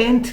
10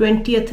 20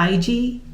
IG,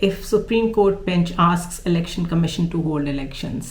if Supreme Court bench asks election commission to hold elections।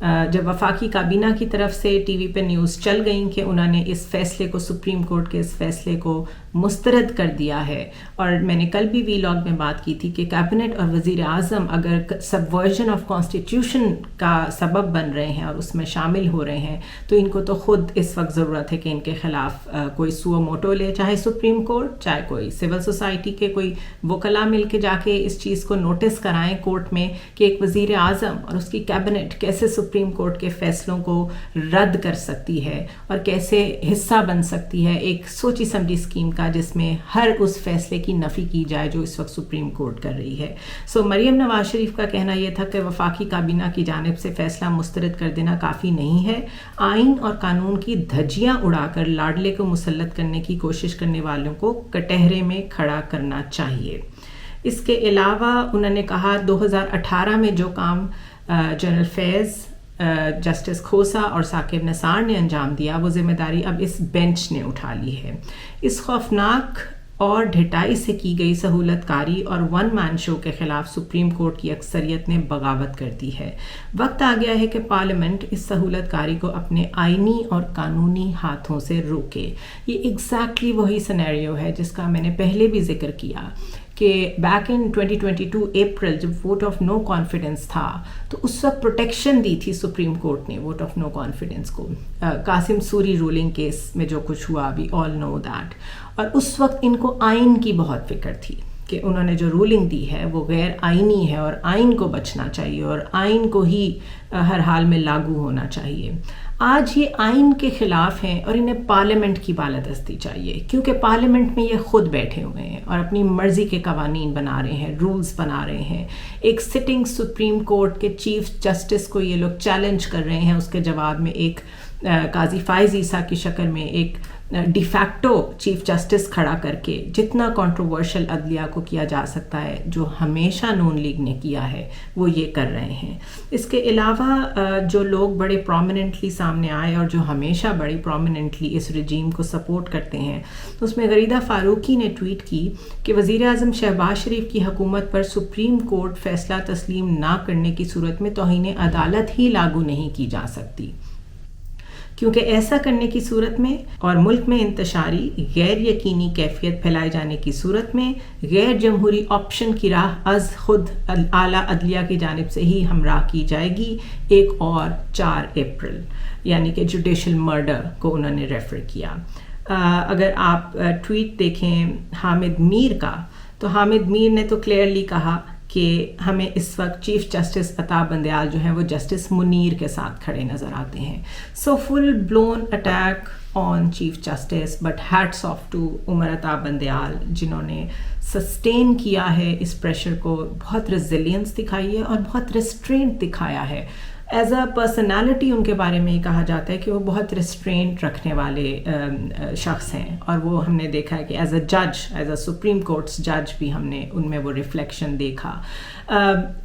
جب وفاقی کابینہ کی طرف سے ٹی وی پہ نیوز چل گئیں کہ انہوں نے اس فیصلے کو سپریم کورٹ کے اس فیصلے کو مسترد کر دیا ہے، اور میں نے کل بھی وی لاگ میں بات کی تھی کہ کیبنٹ اور وزیر اعظم اگر سبورژن آف کانسٹیٹیوشن کا سبب بن رہے ہیں اور اس میں شامل ہو رہے ہیں تو ان کو تو خود اس وقت ضرورت ہے کہ ان کے خلاف کوئی سو موٹو لے، چاہے سپریم کورٹ، چاہے کوئی سول سوسائٹی کے کوئی وکلاء مل کے جا کے اس چیز کو نوٹس کرائیں کورٹ میں کہ ایک وزیر اعظم اور اس کی کیبنٹ کیسے سپریم کورٹ کے فیصلوں کو رد کر سکتی ہے اور کیسے حصہ بن سکتی ہے ایک سوچی سمجھی اسکیم کا جس میں ہر اس فیصلے کی نفی کی جائے جو اس وقت سپریم کورٹ کر رہی ہے۔ مریم نواز شریف کا کہنا یہ تھا کہ وفاقی کابینہ کی جانب سے فیصلہ مسترد کر دینا کافی نہیں ہے، آئین اور قانون کی دھجیاں اڑا کر لاڈلے کو مسلط کرنے کی کوشش کرنے والوں کو کٹہرے میں کھڑا کرنا چاہیے۔ اس کے علاوہ انہوں نے کہا 2018 میں جو کام جنرل فیض، جسٹس کھوسا اور ثاقب نثار نے انجام دیا وہ ذمہ داری اب اس بینچ نے اٹھا لی ہے۔ اس خوفناک اور ڈھٹائی سے کی گئی سہولت کاری اور ون مین شو کے خلاف سپریم کورٹ کی اکثریت نے بغاوت کر دی ہے۔ وقت آ گیا ہے کہ پارلیمنٹ اس سہولت کاری کو اپنے آئینی اور قانونی ہاتھوں سے روکے۔ یہ ایگزیکٹلی وہی سینیریو ہے جس کا میں نے پہلے بھی ذکر کیا کہ بیک ان 2022 اپریل جب ووٹ آف نو کانفیڈنس تھا تو اس وقت پروٹیکشن دی تھی سپریم کورٹ نے ووٹ آف نو کانفیڈنس کو، قاسم سوری رولنگ کیس میں جو کچھ ہوا وی آل نو دیٹ، اور اس وقت ان کو آئین کی بہت فکر تھی کہ انہوں نے جو رولنگ دی ہے وہ غیر آئینی ہے اور آئین کو بچنا چاہیے اور آئین کو ہی ہر حال میں لاگو ہونا چاہیے۔ آج یہ آئین کے خلاف ہیں اور انہیں پارلیمنٹ کی بالادستی چاہیے کیونکہ پارلیمنٹ میں یہ خود بیٹھے ہوئے ہیں اور اپنی مرضی کے قوانین بنا رہے ہیں، رولز بنا رہے ہیں۔ ایک سٹنگ سپریم کورٹ کے چیف جسٹس کو یہ لوگ چیلنج کر رہے ہیں، اس کے جواب میں ایک قاضی فائز عیسیٰ کی شکل میں ایک ڈی فیکٹو چیف جسٹس کھڑا کر کے جتنا کنٹروورشل عدلیہ کو کیا جا سکتا ہے جو ہمیشہ نون لیگ نے کیا ہے وہ یہ کر رہے ہیں۔ اس کے علاوہ جو لوگ بڑے پرومیننٹلی سامنے آئے اور جو ہمیشہ بڑی پرومیننٹلی اس رجیم کو سپورٹ کرتے ہیں، اس میں غریدہ فاروقی نے ٹویٹ کی کہ وزیر اعظم شہباز شریف کی حکومت پر سپریم کورٹ فیصلہ تسلیم نہ کرنے کی صورت میں توہین عدالت ہی لاگو نہیں کی جا سکتی، کیونکہ ایسا کرنے کی صورت میں اور ملک میں انتشاری غیر یقینی کیفیت پھیلائے جانے کی صورت میں غیر جمہوری آپشن کی راہ از خود اعلیٰ عدلیہ کی جانب سے ہی ہمراہ کی جائے گی۔ ایک اور 4 اپریل یعنی کہ جوڈیشل مرڈر کو انہوں نے ریفر کیا۔ اگر آپ ٹویٹ دیکھیں حامد میر کا تو حامد میر نے تو کلیئرلی کہا کہ ہمیں اس وقت چیف جسٹس عطا بندیال جو ہیں وہ جسٹس منیر کے ساتھ کھڑے نظر آتے ہیں۔ So full blown attack on chief justice, but hats off to Umar Ata Bandial جنہوں نے سسٹین کیا ہے اس پریشر کو، بہت ریزیلینس دکھائی ہے اور بہت ریسٹرینٹ دکھایا ہے۔ ایز اے پرسنالٹی ان کے بارے میں یہ کہا جاتا ہے کہ وہ بہت ریسٹرینٹ رکھنے والے شخص ہیں، اور وہ ہم نے دیکھا ہے کہ ایز اے جج، ایز اے سپریم کورٹس جج بھی ہم نے ان میں وہ ریفلیکشن دیکھا۔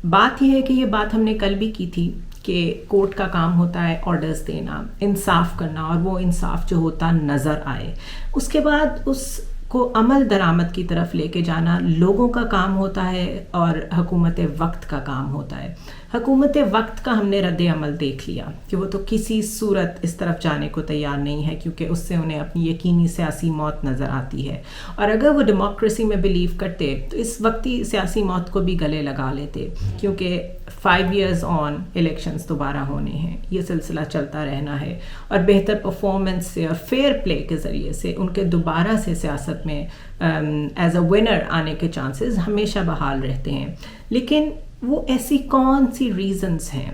بات یہ ہے کہ یہ بات ہم نے کل بھی کی تھی کہ کورٹ کا کام ہوتا ہے آرڈرز دینا، انصاف کرنا، اور وہ انصاف جو ہوتا نظر آئے، اس کے بعد اس کو عمل درآمد کی طرف لے کے جانا لوگوں کا کام ہوتا ہے اور حکومت وقت کا کام ہوتا ہے۔ حکومت وقت کا ہم نے رد عمل دیکھ لیا کہ وہ تو کسی صورت اس طرف جانے کو تیار نہیں ہے کیونکہ اس سے انہیں اپنی یقینی سیاسی موت نظر آتی ہے، اور اگر وہ ڈیموکریسی میں بلیو کرتے تو اس وقتی سیاسی موت کو بھی گلے لگا لیتے، کیونکہ 5 years آن الیکشنز دوبارہ ہونے ہیں، یہ سلسلہ چلتا رہنا ہے، اور بہتر پرفارمنس سے اور فیئر پلے کے ذریعے سے ان کے دوبارہ سے سیاست میں ایز اے ونر آنے کے چانسز ہمیشہ بحال رہتے ہیں۔ لیکن وہ ایسی کون سی ریزنز ہیں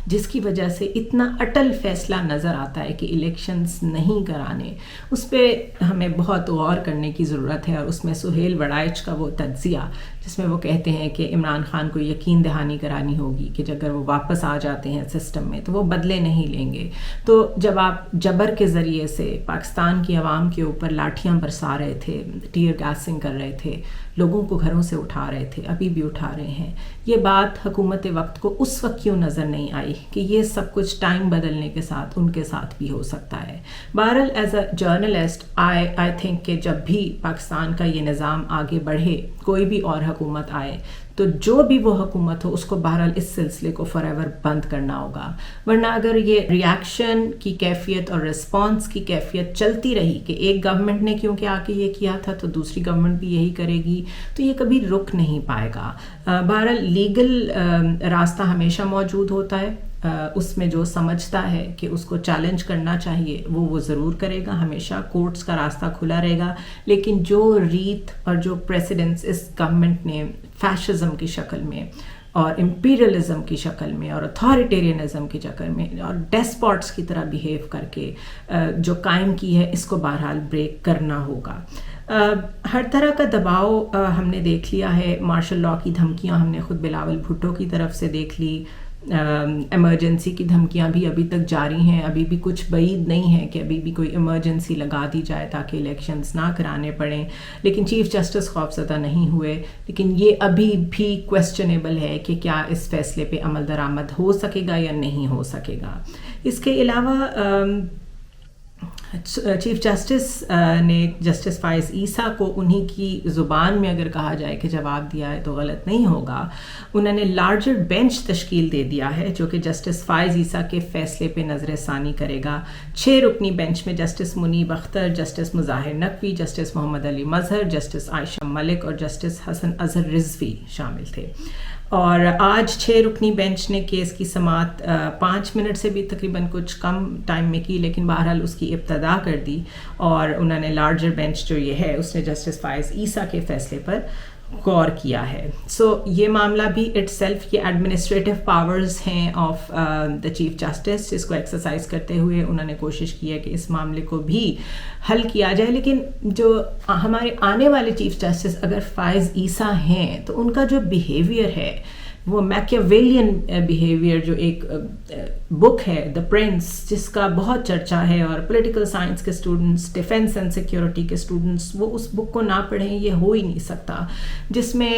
جس کی وجہ سے اتنا اٹل فیصلہ نظر آتا ہے کہ الیکشنز نہیں کرانے؟ اس پہ ہمیں بہت غور کرنے کی ضرورت ہے، اور اس میں سہیل وڑائچ کا وہ تجزیہ جس میں وہ کہتے ہیں کہ عمران خان کو یقین دہانی کرانی ہوگی کہ اگر وہ واپس آ جاتے ہیں سسٹم میں تو وہ بدلے نہیں لیں گے۔ تو جب آپ جبر کے ذریعے سے پاکستان کی عوام کے اوپر لاٹھیاں برسا رہے تھے، ٹیئر گیسنگ کر رہے تھے، لوگوں کو گھروں سے اٹھا رہے تھے، ابھی بھی اٹھا رہے ہیں، یہ بات حکومت وقت کو اس وقت کیوں نظر نہیں آئی کہ یہ سب کچھ ٹائم بدلنے کے ساتھ ان کے ساتھ بھی ہو سکتا ہے؟ بہرحال as a journalist I think کہ جب بھی پاکستان کا یہ نظام آگے بڑھے، کوئی بھی اور حکومت آئے، تو جو بھی وہ حکومت ہو اس کو بہرحال اس سلسلے کو فار ایور بند کرنا ہوگا. ورنہ اگر یہ ریاکشن کی کیفیت اور رسپانس کی کیفیت چلتی رہی کہ ایک گورنمنٹ نے کیونکہ آ کے یہ کیا تھا تو دوسری گورنمنٹ بھی یہی کرے گی, تو یہ کبھی رک نہیں پائے گا. بہرحال لیگل راستہ ہمیشہ موجود ہوتا ہے, اس میں جو سمجھتا ہے کہ اس کو چیلنج کرنا چاہیے وہ ضرور کرے گا, ہمیشہ کورٹس کا راستہ کھلا رہے گا. لیکن جو ریت اور جو پریسیڈنٹس اس گورنمنٹ نے فیشزم کی شکل میں اور امپیریلزم کی شکل میں اور اتھارٹیرینزم کی شکل میں اور ڈیسپوٹس کی طرح بیہیو کر کے جو قائم کی ہے, اس کو بہرحال بریک کرنا ہوگا. ہر طرح کا دباؤ ہم نے دیکھ لیا ہے, مارشل لاء کی دھمکیاں ہم نے خود بلاول بھٹو کی طرف سے دیکھ لی, ایمرجنسی کی دھمکیاں بھی ابھی تک جاری ہیں. ابھی بھی کچھ بعید نہیں ہے کہ ابھی بھی کوئی ایمرجنسی لگا دی جائے تاکہ الیکشنز نہ کرانے پڑیں, لیکن چیف جسٹس خوفزدہ نہیں ہوئے. لیکن یہ ابھی بھی کویسچنیبل ہے کہ کیا اس فیصلے پہ عمل درآمد ہو سکے گا یا نہیں ہو سکے گا. اس کے علاوہ چیف جسٹس نے جسٹس فائز عیسیٰ کو انہی کی زبان میں اگر کہا جائے کہ جواب دیا ہے تو غلط نہیں ہوگا. انہوں نے لارجر بینچ تشکیل دے دیا ہے جو کہ جسٹس فائز عیسیٰ کے فیصلے پہ نظر ثانی کرے گا. 6 رکنی بینچ میں جسٹس منیب اختر, جسٹس مظاہر نقوی, جسٹس محمد علی مظہر, جسٹس عائشہ ملک اور جسٹس حسن اظہر رضوی شامل تھے. اور آج 6 رکنی بینچ نے کیس کی سماعت 5 منٹ سے بھی تقریباً کچھ کم ٹائم میں کی, لیکن بہرحال اس کی ابتدا کر دی. اور انہوں نے لارجر بینچ جو یہ ہے اس نے جسٹس فائز عیسیٰ کے فیصلے پر غور کیا ہے. سو یہ معاملہ بھی اٹ سیلف یہ ایڈمنسٹریٹو پاورز ہیں آف دا چیف جسٹس, جس کو ایکسرسائز کرتے ہوئے انہوں نے کوشش کی ہے کہ اس معاملے کو بھی حل کیا جائے. لیکن جو ہمارے آنے والے چیف جسٹس اگر فائز عیسیٰ ہیں تو ان کا جو بیہیویئر ہے وہ میکیاویلین بیہیویئر, جو ایک بک ہے دا پرنس جس کا بہت چرچا ہے, اور پولیٹیکل سائنس کے اسٹوڈنٹس, ڈیفینس اینڈ سیکیورٹی کے اسٹوڈنٹس وہ اس بک کو نہ پڑھیں یہ ہو ہی نہیں سکتا, جس میں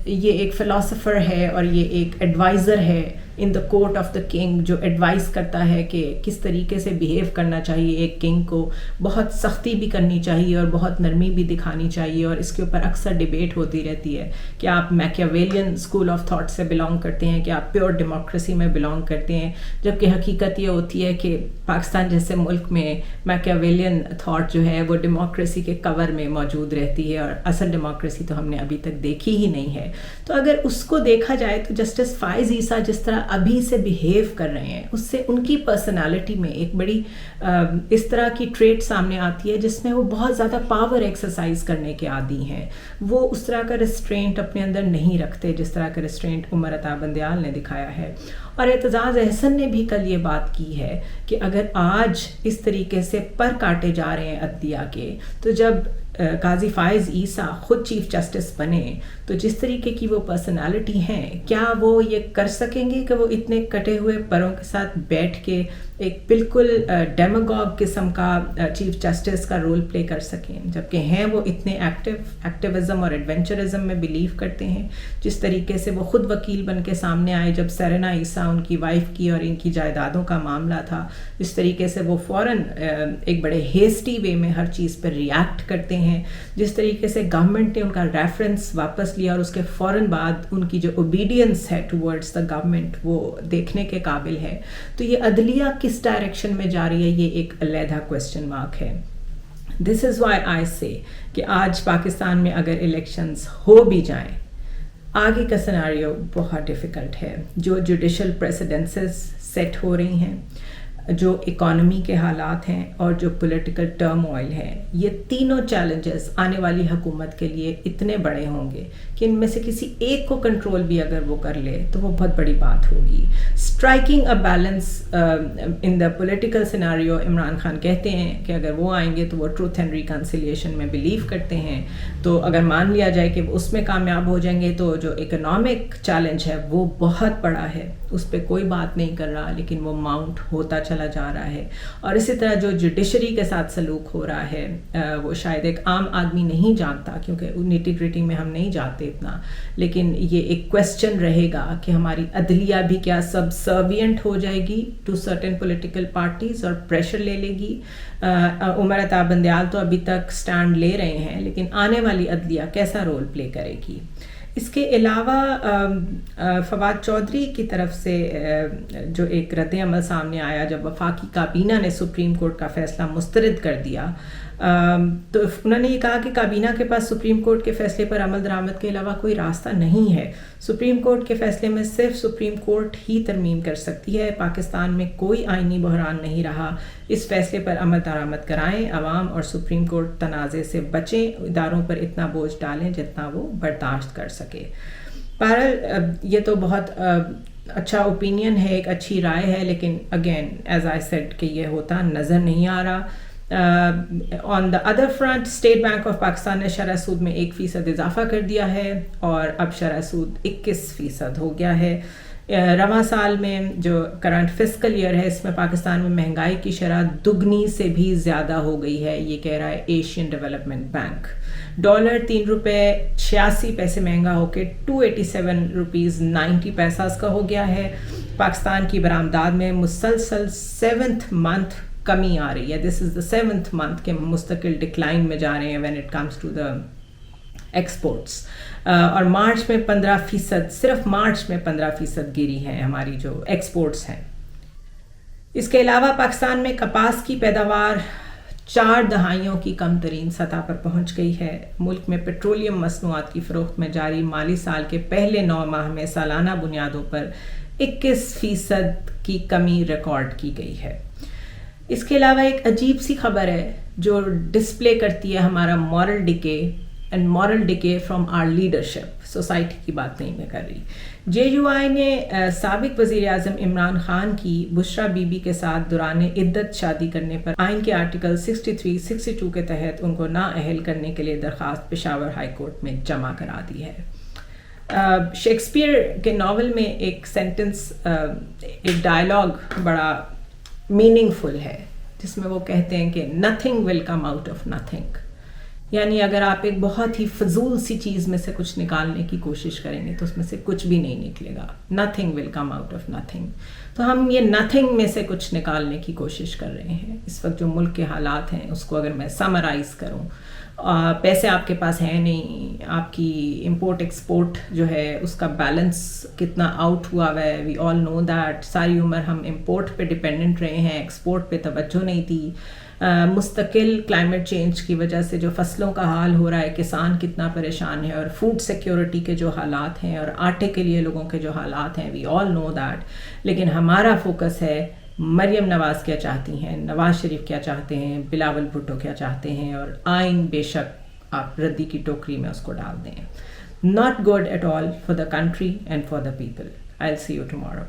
یہ ایک فلاسفر ہے اور یہ ایک ایڈوائزر ہے in the court of the king جو ایڈوائز کرتا ہے کہ کس طریقے سے بیہیو کرنا چاہیے ایک کنگ کو. بہت سختی بھی کرنی چاہیے اور بہت نرمی بھی دکھانی چاہیے, اور اس کے اوپر اکثر ڈیبیٹ ہوتی رہتی ہے کہ آپ میکیاویلین اسکول آف تھاٹ سے بلانگ کرتے ہیں کہ آپ پیور ڈیموکریسی میں بلانگ کرتے ہیں, جبکہ حقیقت یہ ہوتی ہے کہ پاکستان جیسے ملک میں میکیاویلین تھاٹ جو ہے وہ ڈیموکریسی کے کور میں موجود رہتی ہے, اور اصل ڈیموکریسی تو ہم نے ابھی تک دیکھی ہی نہیں ہے. تو اگر اس کو دیکھا جائے تو جسٹس فائز عیسیٰ جس طرح ابھی سے بیہیو کر رہے ہیں اس سے ان کی پرسنالٹی میں ایک بڑی اس طرح کی ٹریٹ سامنے آتی ہے جس میں وہ بہت زیادہ پاور ایکسرسائز کرنے کے عادی ہیں. وہ اس طرح کا ریسٹرینٹ اپنے اندر نہیں رکھتے جس طرح کا ریسٹرینٹ عمر عطا بندیال نے دکھایا ہے. اور اعتزاز احسن نے بھی کل یہ بات کی ہے کہ اگر آج اس طریقے سے پر کاٹے جا رہے ہیں عدلیہ کے, تو جب قاضی فائز عیسیٰ خود چیف جسٹس بنے تو جس طریقے کی وہ پرسنالٹی ہیں, کیا وہ یہ کر سکیں گے کہ وہ اتنے کٹے ہوئے پروں کے ساتھ بیٹھ کے ایک بالکل ڈیموگوگ قسم کا چیف جسٹس کا رول پلے کر سکیں, جبکہ ہیں وہ اتنے ایکٹیوزم اور ایڈونچرزم میں بلیو کرتے ہیں. جس طریقے سے وہ خود وکیل بن کے سامنے آئے جب سرینا عیسیٰ ان کی وائف کی اور ان کی جائیدادوں کا معاملہ تھا, جس طریقے سے وہ فوراً ایک بڑے ہیسٹی وے میں ہر چیز پر ریئیکٹ کرتے ہیں, جس طریقے سے گورنمنٹ نے ان کا ریفرنس واپس لیا اور اس کے فوراً بعد ان کی جو اوبیڈینس ہے ٹورڈز دا گورنمنٹ وہ دیکھنے کے قابل ہے. تو یہ عدلیہ کس ڈائریکشن میں جا رہی ہے یہ ایک علیحدہ کویسچن مارک ہے. دس از وائی آئی سے کہ آج پاکستان میں اگر الیکشنز ہو بھی جائیں, آگے کا سیناریو بہت ڈیفیکلٹ ہے. جو جوڈیشل پریسیڈنسز سیٹ ہو رہی ہیں, جو اکانومی کے حالات ہیں اور جو پولیٹیکل ٹرموائل ہے, یہ تینوں چیلنجز آنے والی حکومت کے لیے اتنے بڑے ہوں گے کہ ان میں سے کسی ایک کو کنٹرول بھی اگر وہ کر لے تو وہ بہت بڑی بات ہوگی. Striking a balance in the political scenario, Imran Khan کہتے ہیں کہ اگر وہ آئیں گے تو وہ ٹروتھ اینڈ ریکنسیلیشن میں بلیو کرتے ہیں, تو اگر مان لیا جائے کہ اس میں کامیاب ہو جائیں گے تو جو اکنامک چیلنج ہے وہ بہت بڑا ہے, اس پہ کوئی بات نہیں کر رہا لیکن وہ ماؤنٹ ہوتا چلا جا رہا ہے. اور اسی طرح جو جوڈیشری کے ساتھ سلوک ہو رہا ہے وہ شاید ایک عام آدمی نہیں جانتا, کیونکہ نیٹی گریٹی میں ہم نہیں جاتے اتنا, لیکن یہ ایک کویسچن رہے گا کہ ہماری عدلیہ بھی کیا سبسروینٹ ہو جائے گی ٹو سرٹن پولیٹیکل پارٹیز اور پریشر لے لے گی. عمر عطا بندیال تو ابھی تک سٹینڈ لے رہے ہیں, لیکن آنے والی عدلیہ کیسا رول پلے کرے گی. اس کے علاوہ فواد چودھری کی طرف سے جو ایک رد عمل سامنے آیا جب وفاقی کابینہ نے سپریم کورٹ کا فیصلہ مسترد کر دیا، تو انہوں نے یہ کہا کہ کابینہ کے پاس سپریم کورٹ کے فیصلے پر عمل درآمد کے علاوہ کوئی راستہ نہیں ہے. سپریم کورٹ کے فیصلے میں صرف سپریم کورٹ ہی ترمیم کر سکتی ہے. پاکستان میں کوئی آئینی بحران نہیں رہا. اس فیصلے پر عمل درآمد کرائیں. عوام اور سپریم کورٹ تنازع سے بچیں. اداروں پر اتنا بوجھ ڈالیں جتنا وہ برداشت کر سکے. بہرحال یہ تو بہت اچھا اوپینین ہے، ایک اچھی رائے ہے، لیکن اگین ایز آئی سیڈ کہ یہ ہوتا نظر نہیں آ رہا. On the other front, State Bank of Pakistan نے شرح سود میں 1% اضافہ کر دیا ہے اور اب شرح سود 21% ہو گیا ہے. رواں سال میں جو کرنٹ فسکل ایئر ہے اس میں پاکستان میں مہنگائی کی شرح دگنی سے بھی زیادہ ہو گئی ہے، یہ کہہ رہا ہے ایشین ڈیولپمنٹ بینک. ڈالر $3.86 مہنگا ہو کے $287.90 کا ہو گیا ہے. پاکستان کی برآمدات میں مسلسل 7th month کمی آ رہی ہے. دس از دا 7th month کہ مستقل ڈکلائن میں جا رہے ہیں when it comes to the exports. اور مارچ میں 15%، صرف مارچ میں 15% گری ہے ہماری جو ایکسپورٹس ہیں. اس کے علاوہ پاکستان میں کپاس کی پیداوار 4 دہائیوں کی کم ترین سطح پر پہنچ گئی ہے. ملک میں پیٹرولیم مصنوعات کی فروخت میں جاری مالی سال کے پہلے 9 ماہ میں سالانہ بنیادوں پر 21% کی کمی ریکارڈ کی گئی ہے. اس کے علاوہ ایک عجیب سی خبر ہے جو ڈسپلے کرتی ہے ہمارا moral decay and moral decay from our leadership. Society کی بات نہیں میں کر رہی. JUI نے سابق وزیر اعظم عمران خان کی بشرا بی بی کے ساتھ دوران عدت شادی کرنے پر آئین کے آرٹیکل 63-62 کے تحت ان کو نااہل کرنے کے لیے درخواست پشاور ہائی کورٹ میں جمع کرا دی ہے. شیکسپیئر کے ناول میں ایک سینٹنس، ایک ڈائلاگ بڑا میننگ فل ہے جس میں وہ کہتے ہیں کہ nothing will come out of nothing. یعنی اگر آپ ایک بہت ہی فضول سی چیز میں سے کچھ نکالنے کی کوشش کریں گے تو اس میں سے کچھ بھی نہیں نکلے گا. Nothing will come out of nothing. تو ہم یہ نتھنگ میں سے کچھ نکالنے کی کوشش کر رہے ہیں. اس وقت جو ملک کے حالات ہیں اس کو اگر میں سمرائز کروں، پیسے آپ کے پاس ہیں نہیں، آپ کی امپورٹ ایکسپورٹ جو ہے اس کا بیلنس کتنا آؤٹ ہوا ہوا ہے. وی آل نو دیٹ. ساری عمر ہم امپورٹ پہ ڈپینڈنٹ رہے ہیں، ایکسپورٹ پہ توجہ نہیں تھی. مستقل کلائمیٹ چینج کی وجہ سے جو فصلوں کا حال ہو رہا ہے، کسان کتنا پریشان ہے، اور فوڈ سیکیورٹی کے جو حالات ہیں اور آٹے کے لیے لوگوں کے جو حالات ہیں، وی آل نو دیٹ. لیکن ہمارا فوکس ہے مریم نواز کیا چاہتی ہیں، نواز شریف کیا چاہتے ہیں، بلاول بھٹو کیا چاہتے ہیں، اور آئین بے شک آپ ردی کی ٹوکری میں اس کو ڈال دیں. Not good at all for the country and for the people. I'll see you tomorrow.